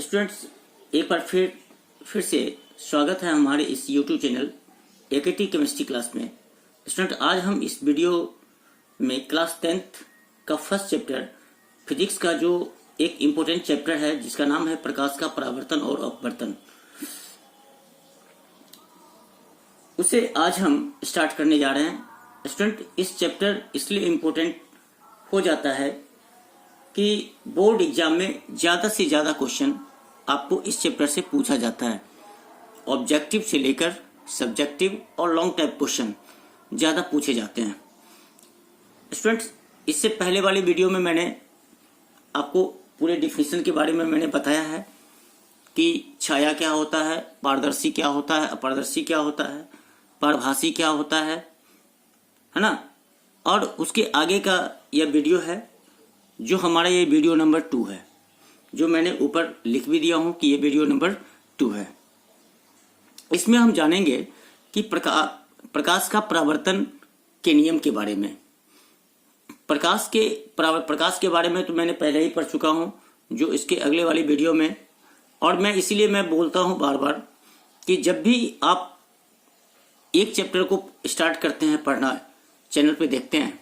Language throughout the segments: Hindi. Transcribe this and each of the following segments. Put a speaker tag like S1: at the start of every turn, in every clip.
S1: स्टूडेंट्स, एक बार फिर से स्वागत है हमारे इस YouTube चैनल एकेटी केमिस्ट्री क्लास में। स्टूडेंट, आज हम इस वीडियो में क्लास 10th का फर्स्ट चैप्टर फिजिक्स का जो एक इम्पोर्टेंट चैप्टर है जिसका नाम है प्रकाश का परावर्तन और अपवर्तन, उसे आज हम स्टार्ट करने जा रहे हैं। स्टूडेंट, इस चैप्टर इसलिए इम्पोर्टेंट हो जाता है कि बोर्ड एग्जाम में ज़्यादा से ज़्यादा क्वेश्चन आपको इस चैप्टर से पूछा जाता है। ऑब्जेक्टिव से लेकर सब्जेक्टिव और लॉन्ग टाइप क्वेश्चन ज़्यादा पूछे जाते हैं। स्टूडेंट्स, इससे पहले वाली वीडियो में मैंने आपको पूरे डिफिनीशन के बारे में मैंने बताया है कि छाया क्या होता है, पारदर्शी क्या होता है, अपारदर्शी क्या होता है, पारभासी क्या होता है ना। और उसके आगे का यह वीडियो है जो हमारा ये वीडियो नंबर 2 है, जो मैंने ऊपर लिख भी दिया हूं कि ये वीडियो नंबर 2 है। इसमें हम जानेंगे कि प्रकाश का परावर्तन के नियम के बारे में। प्रकाश के बारे में तो मैंने पहले ही पढ़ चुका हूं, जो इसके अगले वाली वीडियो में। और मैं इसीलिए मैं बोलता हूं बार बार कि जब भी आप एक चैप्टर को स्टार्ट करते हैं पढ़ना, चैनल पे देखते हैं,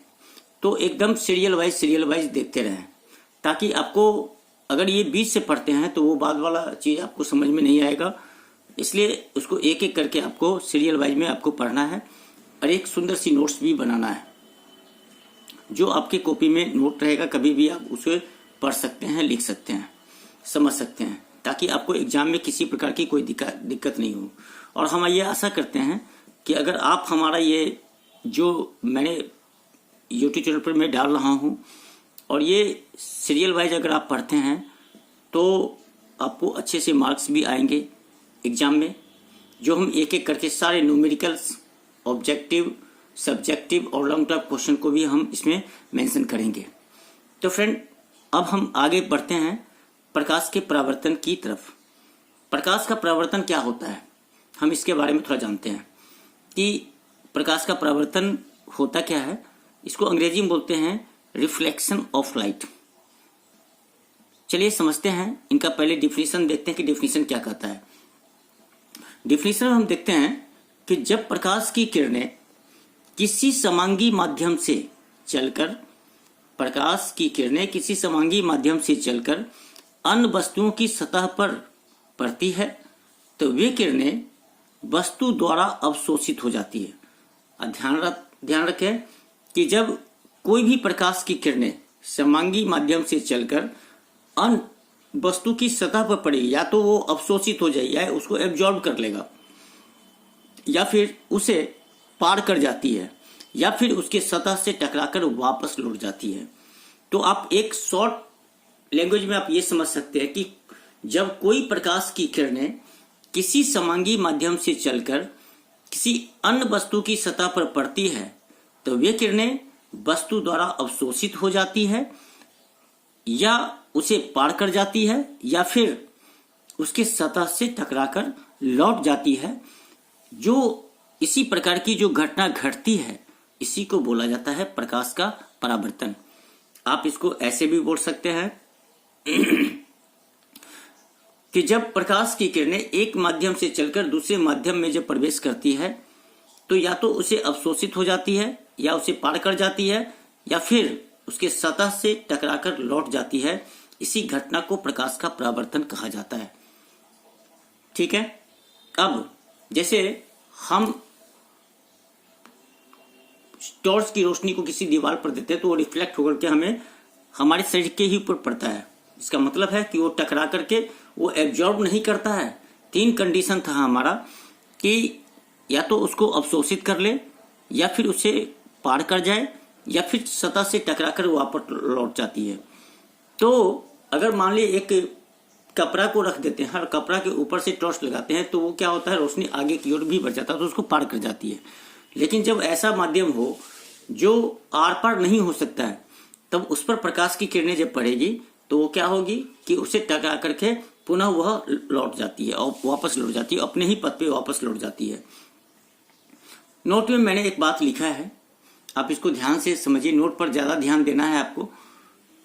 S1: तो एकदम सीरियल वाइज देखते रहें, ताकि आपको अगर ये बीच से पढ़ते हैं तो वो बाद वाला चीज़ आपको समझ में नहीं आएगा। इसलिए उसको एक एक करके आपको सीरियल वाइज में आपको पढ़ना है और एक सुंदर सी नोट्स भी बनाना है, जो आपके कॉपी में नोट रहेगा। कभी भी आप उसे पढ़ सकते हैं, लिख सकते हैं, समझ सकते हैं, ताकि आपको एग्जाम में किसी प्रकार की कोई दिक्कत नहीं हो। और हम ये आशा करते हैं कि अगर आप हमारा ये जो मैंने यूट्यूब चैनल पर मैं डाल रहा हूँ और ये सीरियल वाइज अगर आप पढ़ते हैं तो आपको अच्छे से मार्क्स भी आएंगे एग्जाम में, जो हम एक एक करके सारे न्यूमेरिकल्स, ऑब्जेक्टिव, सब्जेक्टिव और लॉन्ग टर्म क्वेश्चन को भी हम इसमें मेंशन करेंगे। तो फ्रेंड, अब हम आगे बढ़ते हैं प्रकाश के परावर्तन की तरफ। प्रकाश का परावर्तन क्या होता है, हम इसके बारे में थोड़ा जानते हैं कि प्रकाश का परावर्तन होता क्या है। इसको अंग्रेजी में बोलते हैं रिफ्लेक्शन ऑफ लाइट। चलिए समझते हैं इनका पहले डिफिनीशन देखते हैं कि डिफिनीशन क्या कहता है। डिफिनीशन हम देखते हैं कि जब प्रकाश की किरणें किसी समांगी माध्यम से चलकर अन्य वस्तुओं की सतह पर पड़ती है तो वे किरणें वस्तु द्वारा अवशोषित हो जाती है। ध्यान रखें कि जब कोई भी प्रकाश की किरणें समांगी माध्यम से चलकर अन्य वस्तु की सतह पर पड़ेगी, या तो वो अवशोषित हो जाएगी या उसको एब्जॉर्ब कर लेगा, या फिर उसे पार कर जाती है, या फिर उसके सतह से टकराकर वापस लौट जाती है। तो आप एक शॉर्ट लैंग्वेज में आप ये समझ सकते हैं कि जब कोई प्रकाश की किरणें किसी समांगी माध्यम से चलकर किसी अन्य वस्तु की सतह पर पड़ती है तो वे किरणें वस्तु द्वारा अवशोषित हो जाती है, या उसे पार कर जाती है, या फिर उसके सतह से टकराकर लौट जाती है। जो इसी प्रकार की जो घटना घटती है, इसी को बोला जाता है प्रकाश का परावर्तन। आप इसको ऐसे भी बोल सकते हैं कि जब प्रकाश की किरणें एक माध्यम से चलकर दूसरे माध्यम में जब प्रवेश करती है तो या तो उसे अवशोषित हो जाती है, या उसे पार कर जाती है, या फिर उसके सतह से टकराकर लौट जाती है। इसी घटना को प्रकाश का परावर्तन कहा जाता है। ठीक है। अब जैसे हम टॉर्च की रोशनी को किसी दीवार पर देते हैं तो वो रिफ्लेक्ट होकर के हमें हमारे शरीर के ही ऊपर पड़ता है। इसका मतलब है कि वो टकरा करके वो एब्जॉर्ब नहीं करता है। 3 कंडीशन था हमारा कि या तो उसको अवशोषित कर ले, या फिर उसे पार कर जाए, या फिर सतह से टकराकर वापस लौट जाती है। तो अगर मान लीजिए एक कपड़ा को रख देते हैं और कपड़ा के ऊपर से टॉर्च लगाते हैं तो वो क्या होता है, रोशनी आगे की ओर भी बढ़ जाता है, तो उसको पार कर जाती है। लेकिन जब ऐसा माध्यम हो जो आर पार नहीं हो सकता है, तब उस पर प्रकाश की किरणें जब पड़ेगी तो वो क्या होगी कि उसे टकरा करके पुनः वह लौट जाती है और वापस लौट जाती है, अपने ही पथ पे वापस लौट जाती है। नोट में मैंने एक बात लिखा है, आप इसको ध्यान से समझिए। नोट पर ज़्यादा ध्यान देना है आपको।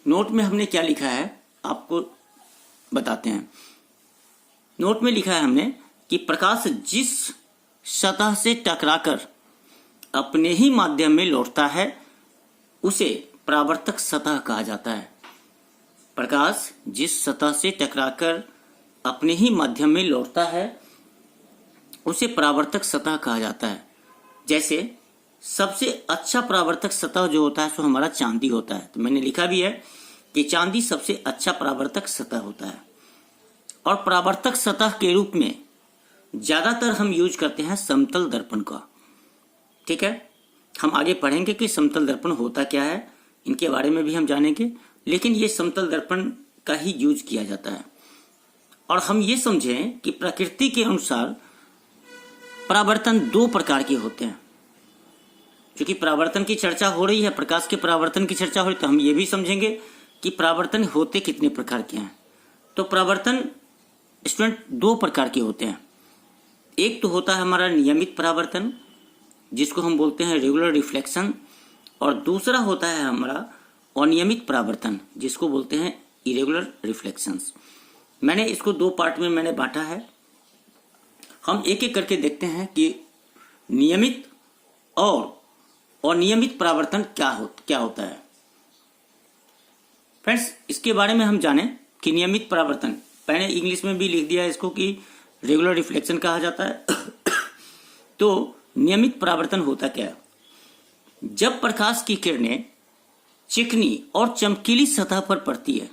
S1: नोट में हमने क्या लिखा है आपको बताते हैं नोट में लिखा है हमने कि प्रकाश जिस सतह से टकराकर अपने ही माध्यम में लौटता है उसे परावर्तक सतह कहा जाता है। प्रकाश जिस सतह से टकराकर अपने ही माध्यम में लौटता है उसे परावर्तक सतह कहा जाता है। जैसे सबसे अच्छा परावर्तक सतह जो होता है सो हमारा चांदी होता है। तो मैंने लिखा भी है कि चांदी सबसे अच्छा परावर्तक सतह होता है। और परावर्तक सतह के रूप में ज्यादातर हम यूज करते हैं समतल दर्पण का। ठीक है, हम आगे पढ़ेंगे कि समतल दर्पण होता क्या है, इनके बारे में भी हम जानेंगे, लेकिन ये समतल दर्पण का ही यूज किया जाता है। और हम ये समझें कि प्रकृति के अनुसार परावर्तन दो प्रकार के होते हैं। क्योंकि परावर्तन की चर्चा हो रही है, प्रकाश के परावर्तन की चर्चा हो रही है, तो हम ये भी समझेंगे कि परावर्तन होते कितने प्रकार के हैं। तो परावर्तन स्टूडेंट दो प्रकार के होते हैं। एक तो होता है हमारा नियमित परावर्तन, जिसको हम बोलते हैं रेगुलर रिफ्लेक्शन, और दूसरा होता है हमारा अनियमित परावर्तन, जिसको बोलते हैं इरेगुलर रिफ्लेक्शंस। मैंने इसको दो पार्ट में मैंने बांटा है। हम एक एक करके देखते हैं कि नियमित और अनियमित परावर्तन क्या होता है। फ्रेंड्स, इसके बारे में हम जानें कि नियमित परावर्तन, मैंने इंग्लिश में भी लिख दिया है इसको कि रेगुलर रिफ्लेक्शन कहा जाता है। तो नियमित परावर्तन होता क्या है? जब प्रकाश की किरणें चिकनी और चमकीली सतह पर पड़ती है,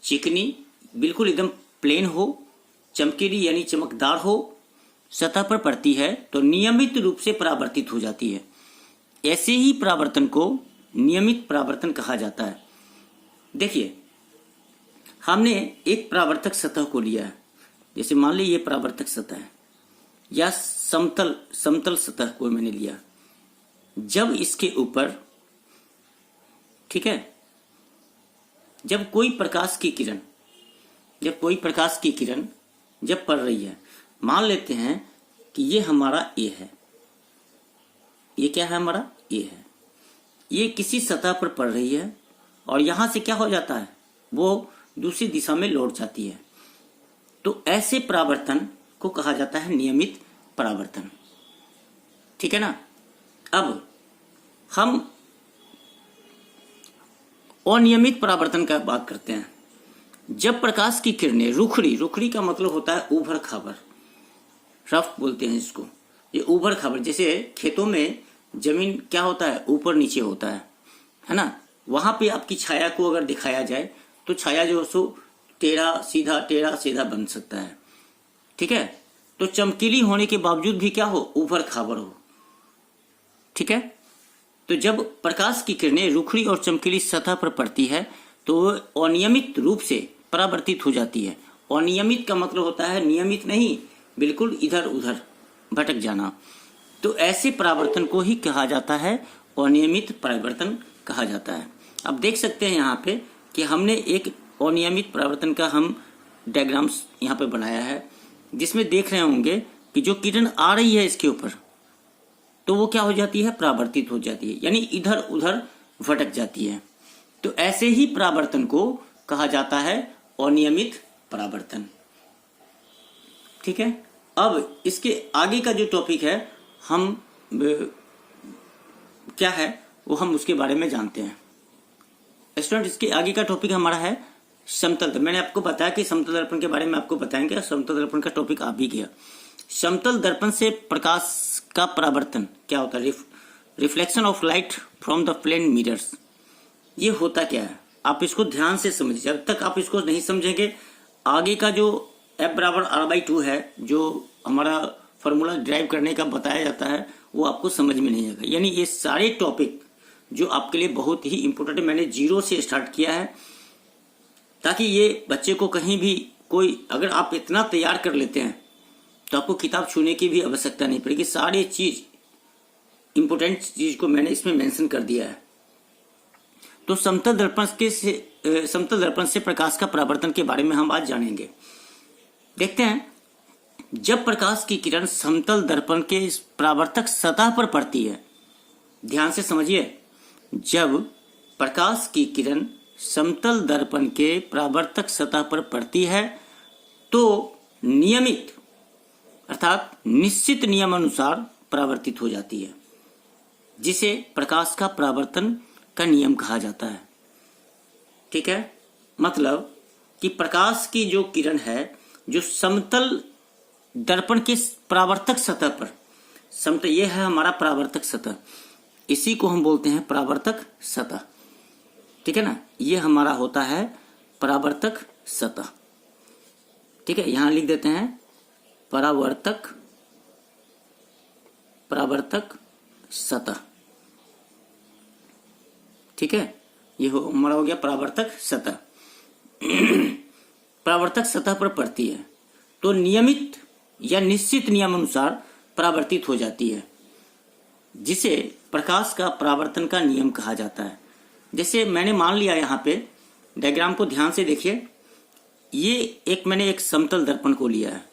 S1: चिकनी बिल्कुल एकदम प्लेन हो, चमकीली यानी चमकदार हो, सतह पर पड़ती है तो नियमित रूप से परावर्तित हो जाती है। ऐसे ही परावर्तन को नियमित परावर्तन कहा जाता है। देखिए, हमने एक परावर्तक सतह को लिया है, जैसे मान लीजिए ये परावर्तक सतह है या समतल सतह को मैंने लिया। जब इसके ऊपर, ठीक है, जब कोई प्रकाश की किरण जब पड़ रही है, मान लेते हैं कि ये हमारा ए है, ये क्या है हमारा ए है, ये किसी सतह पर पड़ रही है और यहां से क्या हो जाता है, वो दूसरी दिशा में लौट जाती है। तो ऐसे परावर्तन को कहा जाता है नियमित परावर्तन। ठीक है ना। अब हम अनियमित परावर्तन का बात करते हैं। जब प्रकाश की किरणें रुखड़ी का मतलब होता है उभर खाबर, रफ बोलते हैं इसको, ये उभर खाबर, जैसे खेतों में जमीन क्या होता है, ऊपर नीचे होता है ना। वहां पे आपकी छाया को अगर दिखाया जाए तो छाया जो सो टेढ़ा सीधा बन सकता है। ठीक है, तो चमकीली होने के बावजूद भी क्या हो, उभर खाबर हो। ठीक है, तो जब प्रकाश की किरणें रुखड़ी और चमकीली सतह पर पड़ती है तो अनियमित रूप से परावर्तित हो जाती है। अनियमित का मतलब होता है नियमित नहीं, बिल्कुल इधर उधर भटक जाना। तो ऐसे परावर्तन को ही कहा जाता है अनियमित परावर्तन कहा जाता है। अब देख सकते हैं यहाँ पे कि हमने एक अनियमित परावर्तन का हम डायग्राम्स यहाँ पे बनाया है, जिसमें देख रहे होंगे कि जो किरण आ रही है इसके ऊपर, तो वो क्या हो जाती है, परावर्तित हो जाती है, यानी इधर उधर भटक जाती है। तो ऐसे ही परावर्तन को कहा जाता है अनियमित परावर्तन। ठीक है, अब इसके आगे का जो टॉपिक है हम क्या है वो हम उसके बारे में जानते हैं। स्टूडेंट, इसके आगे का टॉपिक हमारा है समतल दर्पण। मैंने आपको बताया कि समतल दर्पण के बारे में आपको बताएंगे, समतल दर्पण का टॉपिक आ भी गया। समतल दर्पण से प्रकाश का परावर्तन क्या होता है, reflection of light from the plane mirrors. ये होता क्या है, आप इसको ध्यान से समझिए। जब तक आप इसको नहीं समझेंगे, आगे का जो F=R/2 है, जो हमारा फॉर्मूला ड्राइव करने का बताया जाता है, वो आपको समझ में नहीं आएगा। यानी ये सारे टॉपिक जो आपके लिए बहुत ही इंपॉर्टेंट है, मैंने 0 से स्टार्ट किया है, ताकि ये बच्चे को कहीं भी कोई, अगर आप इतना तैयार कर लेते हैं तो आपको किताब छूने की भी आवश्यकता नहीं पड़ेगी। सारी चीज, इंपॉर्टेंट चीज को मैंने इसमें मेंशन कर दिया है। तो समतल दर्पण से प्रकाश का परावर्तन के बारे में हम आज जानेंगे। देखते हैं, जब प्रकाश की किरण समतल दर्पण के परावर्तक सतह पर पड़ती है, ध्यान से समझिए, जब प्रकाश की किरण समतल दर्पण के परावर्तक सतह पर पड़ती है तो नियमित अर्थात निश्चित नियम अनुसार परावर्तित हो जाती है, जिसे प्रकाश का परावर्तन का नियम कहा जाता है। ठीक है, मतलब कि प्रकाश की जो किरण है जो समतल दर्पण के परावर्तक सतह पर, समतल ये है हमारा परावर्तक सतह, इसी को हम बोलते हैं परावर्तक सतह। ठीक है ना, ये हमारा होता है परावर्तक सतह। ठीक है, यहां लिख देते हैं परावर्तक सतह। ठीक है, ये हमारा हो गया परावर्तक सतह। परावर्तक सतह पर पड़ती है तो नियमित या निश्चित नियम अनुसार परावर्तित हो जाती है, जिसे प्रकाश का परावर्तन का नियम कहा जाता है। जैसे मैंने मान लिया, यहाँ पे डायग्राम को ध्यान से देखिए, ये मैंने एक समतल दर्पण को लिया है।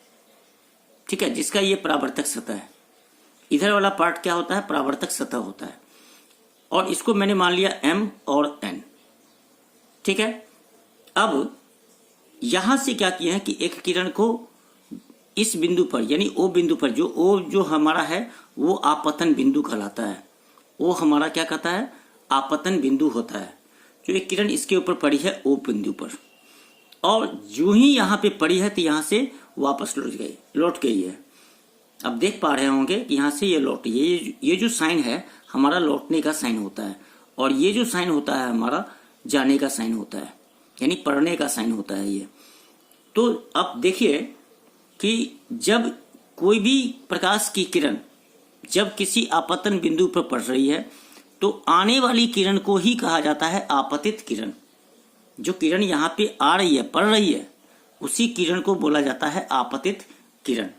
S1: ठीक है, जिसका ये परावर्तक सतह है। इधर वाला पार्ट क्या होता है, परावर्तक सतह होता है, और इसको मैंने मान लिया M और N। ठीक है, अब यहां से क्या किया है कि एक किरण को इस बिंदु पर यानी O बिंदु पर, जो हमारा है वो आपतन बिंदु कहलाता है। वो हमारा क्या कहता है, आपतन बिंदु होता है। जो एक किरण इसके ऊपर पड़ी है O बिंदु पर, और जो ही यहाँ पे पड़ी है तो यहाँ से वापस लौट गई है। अब देख पा रहे होंगे कि यहाँ से ये लौट, ये जो साइन है हमारा लौटने का साइन होता है, और ये जो साइन होता है हमारा जाने का साइन होता है, यानी पढ़ने का साइन होता है ये। तो अब देखिए कि जब कोई भी प्रकाश की किरण जब किसी आपतन बिंदु पर पड़ रही है तो आने वाली किरण को ही कहा जाता है आपतित किरण। जो किरण यहाँ पे आ रही है, पड़ रही है, उसी किरण को बोला जाता है आपतित किरण।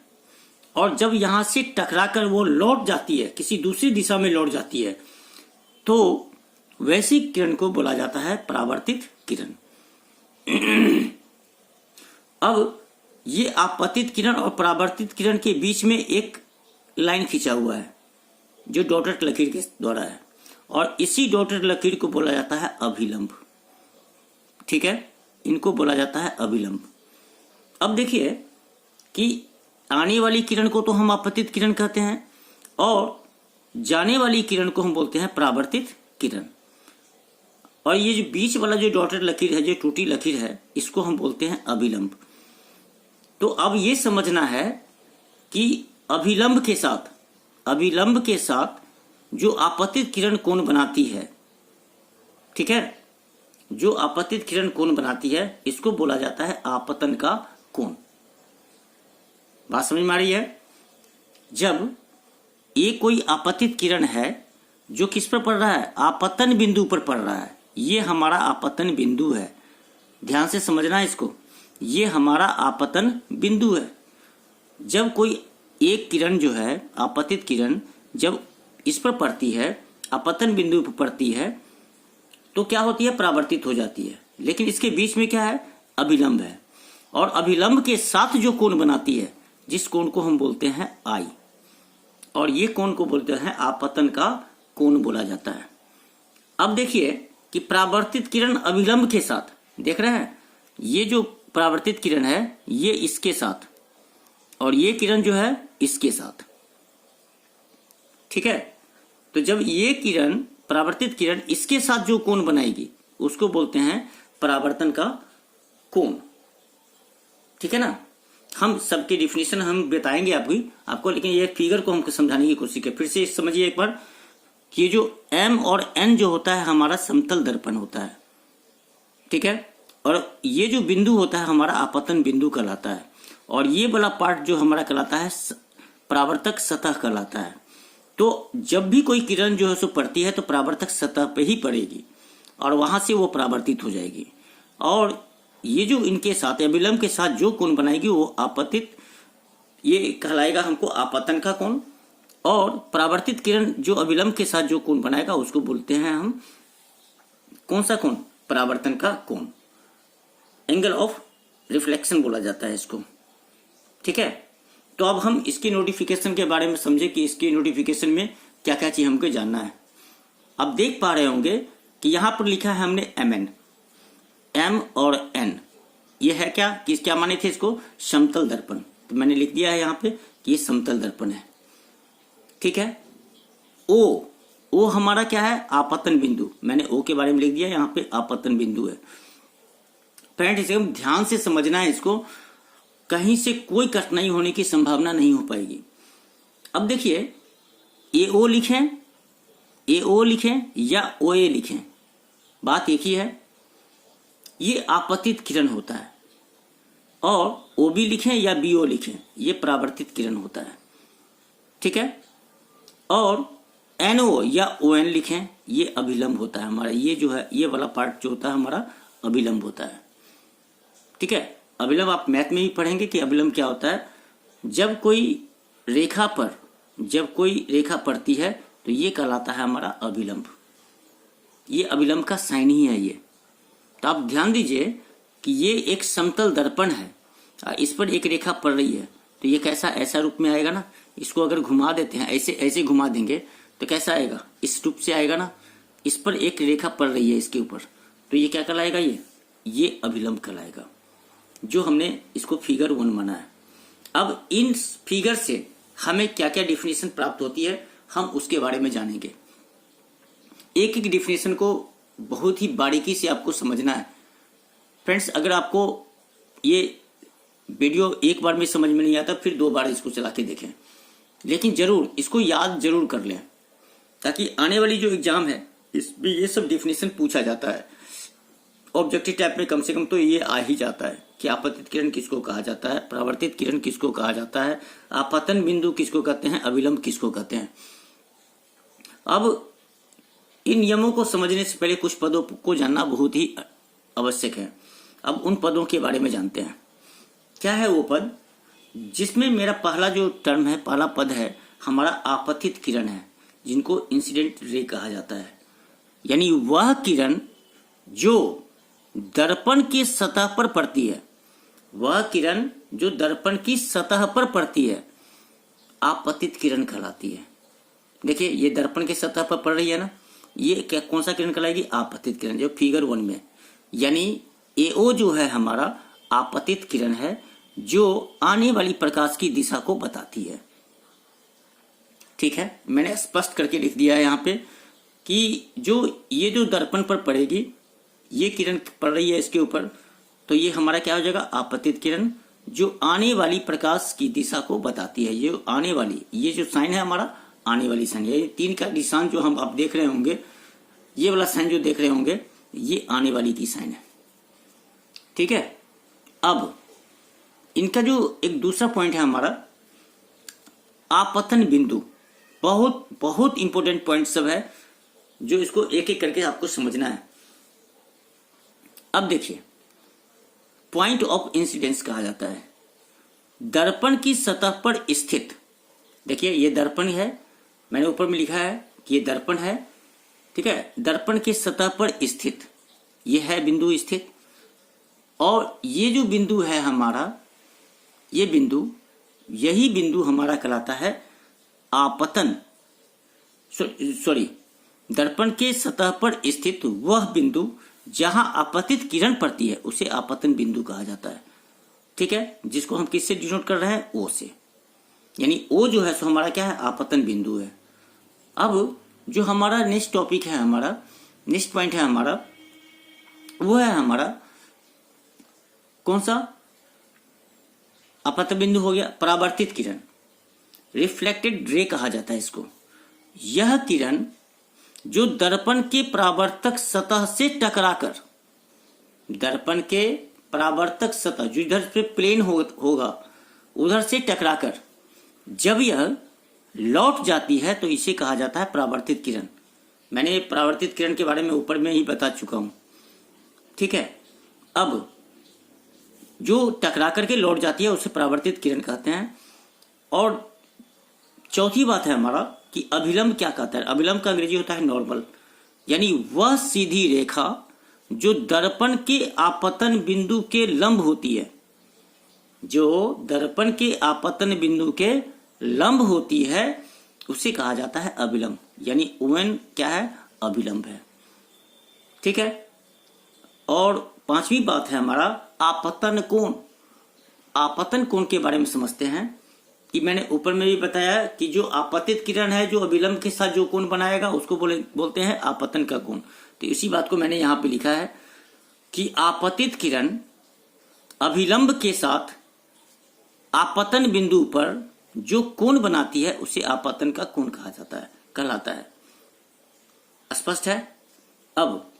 S1: और जब यहाँ से टकराकर वो लौट जाती है, किसी दूसरी दिशा में लौट जाती है, तो वैसी किरण को बोला जाता है परावर्तित किरण। अब ये आपतित किरण और परावर्तित किरण के बीच में एक लाइन खींचा हुआ है जो डॉटेड लकीर के द्वारा है, और इसी डॉटेड लकीर को बोला जाता है अभिलंब। ठीक है, इनको बोला जाता है अभिलंब। अब देखिए कि आने वाली किरण को तो हम आपतित किरण कहते हैं, और जाने वाली किरण को हम बोलते हैं परावर्तित किरण। और ये जो बीच वाला जो डॉटेड लकीर है, जो टूटी लकीर है, इसको हम बोलते हैं अभिलंब। तो अब ये समझना है कि अभिलंब के साथ जो आपतित किरण कोण बनाती है, ठीक है, जो आपतित किरण कोण बनाती है इसको बोला जाता है आपतन का कोण। बात समझ में आ रही है? जब ये कोई आपतित किरण है जो किस पर पड़ रहा है, आपतन बिंदु पर पड़ रहा है, ये हमारा आपतन बिंदु है। ध्यान से समझना है इसको, ये हमारा आपतन बिंदु है। जब कोई एक किरण जो है, आपतित किरण जब इस पर पड़ती है, आपतन बिंदु पर पड़ती है, तो क्या होती है, परावर्तित हो जाती है। लेकिन इसके बीच में क्या है, अभिलंब है, और अभिलंब के साथ जो कोण बनाती है, जिस कोण को हम बोलते हैं आई, और ये कोण को बोलते हैं आपतन का कोण बोला जाता है। अब देखिए कि परावर्तित किरण अभिलंब के साथ, देख रहे हैं, ये जो परावर्तित किरण है ये इसके साथ, और ये किरण जो है इसके साथ। ठीक है, तो जब ये किरण, परावर्तित किरण इसके साथ जो कोण बनाएगी उसको बोलते हैं परावर्तन का कोण। ठीक है ना, हम सबके डिफिनेशन हम बताएंगे आपको, लेकिन ये फिगर को हमको समझाने की कोशिश करें। फिर से समझिए एक बार, ये जो M और N जो होता है हमारा समतल दर्पण होता है। ठीक है, और ये जो बिंदु होता है हमारा आपतन बिंदु कहलाता है, और ये वाला पार्ट जो हमारा कहलाता है परावर्तक सतह कहलाता है। तो जब भी कोई किरण जो है सो पड़ती है तो परावर्तक सतह पे ही पड़ेगी, और वहां से वो परावर्तित हो जाएगी, और ये जो इनके साथ अभिलंब के साथ जो कोण बनाएगी वो आपतित, ये कहलाएगा हमको आपतन का कोण। और परावर्तित किरण जो अभिलंब के साथ जो कोण बनाएगा उसको बोलते हैं हम कौन सा कोण, परावर्तन का कोण, एंगल ऑफ रिफ्लेक्शन बोला जाता है इसको। ठीक है, तो अब हम इसकी नोटिफिकेशन के बारे में समझे कि इसकी नोटिफिकेशन में क्या क्या चीज हमको जानना है। अब देख पा रहे होंगे कि यहां पर लिखा है हमने MN, M और N, ये है क्या कि क्या माने थे इसको, समतल दर्पण। तो मैंने लिख दिया है यहाँ पे कि ये समतल दर्पण है। ठीक है। ओ हमारा क्या है, आपतन बिंदु। मैंने ओ के बारे में लिख दिया, यहाँ पे आपतन बिंदु है। फ्रेंड इसे हम ध्यान से समझना है, इसको कहीं से कोई कठिनाई होने की संभावना नहीं हो पाएगी। अब देखिए, ए ओ लिखें या ओ ए लिखें, बात एक ही है, ये आपतित किरण होता है। और ओ बी लिखें या बी ओ लिखें, ये परावर्तित किरण होता है। ठीक है। और एन ओ या ओ एन लिखें, ये अभिलंब होता है हमारा। ये जो है, ये वाला पार्ट जो होता है हमारा अभिलंब होता है। ठीक है। अभिलंब आप मैथ में भी पढ़ेंगे कि अभिलंब क्या होता है। जब कोई रेखा पड़ती है तो ये कहलाता है हमारा अभिलंब। ये अभिलंब का साइन ही है ये। तो आप ध्यान दीजिए कि ये एक समतल दर्पण है, इस पर एक रेखा पड़ रही है, तो ये कैसा, ऐसा रूप में आएगा ना। इसको अगर घुमा देते हैं, ऐसे घुमा देंगे तो कैसा आएगा, इस रूप से आएगा ना। इस पर एक रेखा पड़ रही है इसके ऊपर, तो ये क्या कहलाएगा, ये अभिलंब कहलाएगा, जो हमने इसको फिगर 1 माना है। अब इन फिगर से हमें क्या क्या डिफिनेशन प्राप्त होती है, हम उसके बारे में जानेंगे। एक एक डिफिनेशन को बहुत ही बारीकी से आपको समझना है। फ्रेंड्स, अगर आपको ये वीडियो एक बार में समझ में नहीं आता, फिर 2 बार इसको चला के देखें, लेकिन जरूर इसको याद जरूर कर लें, ताकि आने वाली जो एग्जाम है इसमें ये सब डिफिनेशन पूछा जाता है। ऑब्जेक्टिव टाइप में कम से कम तो ये आ ही जाता है कि आपतित किरण किसको कहा जाता है, परावर्तित किरण किसको कहा जाता है, आपतन बिंदु किसको कहते हैं, अभिलंब किसको कहते हैं। अब इन नियमों को समझने से पहले कुछ पदों को जानना बहुत ही आवश्यक है। अब उन पदों के बारे में जानते हैं। क्या है वो पद जिसमें मेरा पहला जो टर्म है, पहला पद है हमारा आपतित किरण है, जिनको इंसिडेंट रे कहा जाता है। यानी वह किरण जो दर्पण की सतह पर पड़ती है, वह किरण जो दर्पण की सतह पर पड़ती है, आपतित किरण कहलाती है। देखिए, ये दर्पण की सतह पर पड़ रही है ना, ये क्या, कौन सा किरण कहलाएगी, आपतित किरण, जो फिगर 1 में। यानी एओ जो है हमारा आपतित किरण है, जो आने वाली प्रकाश की दिशा को बताती है। ठीक है, मैंने स्पष्ट करके लिख दिया है यहाँ पे कि ये जो दर्पण पर पड़ेगी, ये किरण पड़ रही है इसके ऊपर, तो ये हमारा क्या हो जाएगा, आपतित किरण, जो आने वाली प्रकाश की दिशा को बताती है। ये आने वाली, ये जो साइन है हमारा आने वाली साइन, ये 3 का निशान जो हम आप देख रहे होंगे, ये वाला साइन जो देख रहे होंगे, ये आने वाली की साइन है। ठीक है। अब इनका जो एक दूसरा पॉइंट है हमारा आपतन बिंदु, बहुत बहुत इंपॉर्टेंट पॉइंट सब है, जो इसको एक एक करके आपको समझना है। अब देखिए, पॉइंट ऑफ इंसिडेंस कहा जाता है दर्पण की सतह पर स्थित। देखिए, ये दर्पण है, मैंने ऊपर में लिखा है कि ये दर्पण है। ठीक है, दर्पण की सतह पर स्थित, ये है बिंदु स्थित। और ये जो बिंदु है हमारा, ये बिंदु, यही बिंदु हमारा कहलाता है आपतन, दर्पण के सतह पर स्थित वह बिंदु जहां आपतित किरण पड़ती है, उसे आपतन बिंदु कहा जाता है। ठीक है, जिसको हम किससे डिनोट कर रहे हैं, ओ से। यानी ओ जो है सो हमारा क्या है, आपतन बिंदु है। अब जो हमारा नेक्स्ट टॉपिक है, हमारा नेक्स्ट पॉइंट है हमारा, वो है हमारा कौन सा, आपतन बिंदु हो गया, परावर्तित किरण, रिफ्लेक्टेड रे कहा जाता है इसको। यह किरण जो दर्पण के परावर्तक सतह से टकराकर, दर्पण के परावर्तक सतह जो इधर पे प्लेन होगा, उधर से टकराकर जब यह लौट जाती है तो इसे कहा जाता है परावर्तित किरण। मैंने परावर्तित किरण के बारे में ऊपर में ही बता चुका हूं। ठीक है। अब जो टकरा करके लौट जाती है उसे परावर्तित किरण कहते हैं। और चौथी बात है हमारा कि अभिलंब क्या कहता है। अभिलंब का अंग्रेजी होता है नॉर्मल, यानी वह सीधी रेखा जो दर्पण के आपतन बिंदु के लंब होती है, जो दर्पण के आपतन बिंदु के लंब होती है, उसे कहा जाता है अभिलंब। यानी ओएन क्या है, अभिलंब है। ठीक है। और पांचवी बात है हमारा आपतन कोण। आपतन कोण के बारे में समझते हैं कि मैंने ऊपर में भी बताया कि जो आपतित किरण है जो अभिलंब के साथ जो कोण बनाएगा उसको बोलते हैं आपतन का कोण। तो इसी बात को मैंने यहाँ पे लिखा है कि आपतित किरण अभिलंब के साथ आपतन बिंदु पर जो कोण बनाती है उसे आपतन का कोण कहलाता है। स्पष्ट है। अब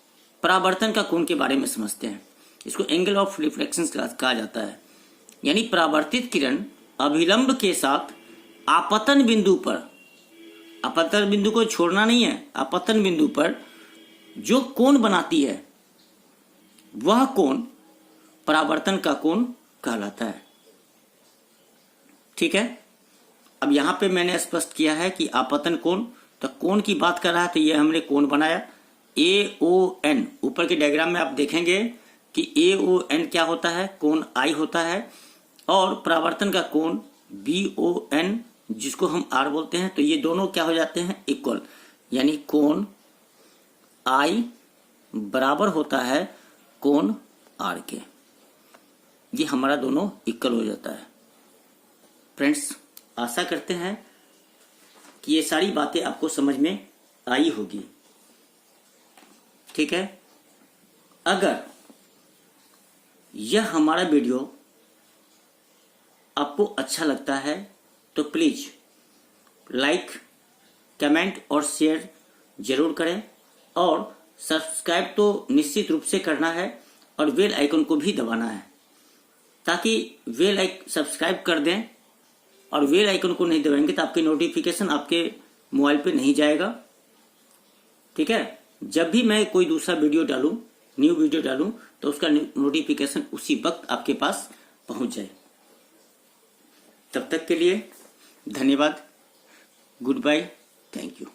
S1: परावर्तन का कोण के बारे में समझते हैं। इसको एंगल ऑफ रिफ्लेक्शन कहा जाता है। यानी परावर्तित किरण अभिलंब के साथ आपतन बिंदु पर, आपतन बिंदु को छोड़ना नहीं है, आपतन बिंदु पर जो कोण बनाती है वह कोण परावर्तन का कोण कहलाता है। ठीक है। अब यहां पे मैंने स्पष्ट किया है कि आपतन कोण, तो कोण की बात कर रहा है तो ये हमने कोण बनाया AON। ऊपर के डायग्राम में आप देखेंगे कि AON क्या होता है, कोण I होता है, और परावर्तन का कोण BON जिसको हम R बोलते हैं। तो ये दोनों क्या हो जाते हैं, इक्वल। यानी कोण I बराबर होता है कोण R के। ये हमारा दोनों इक्वल हो जाता है। फ्रेंड्स, आशा करते हैं कि ये सारी बातें आपको समझ में आई होगी। ठीक है। अगर यह हमारा वीडियो आपको अच्छा लगता है तो प्लीज लाइक, कमेंट और शेयर जरूर करें, और सब्सक्राइब तो निश्चित रूप से करना है, और बेल आइकन को भी दबाना है, ताकि सब्सक्राइब कर दें और बेल आइकन को नहीं दबाएंगे तो आपकी नोटिफिकेशन आपके मोबाइल पे नहीं जाएगा। ठीक है। जब भी मैं कोई दूसरा वीडियो डालूं, न्यू वीडियो डालूं, तो उसका नोटिफिकेशन उसी वक्त आपके पास पहुंच जाए। तब तक के लिए धन्यवाद। Goodbye. Thank you.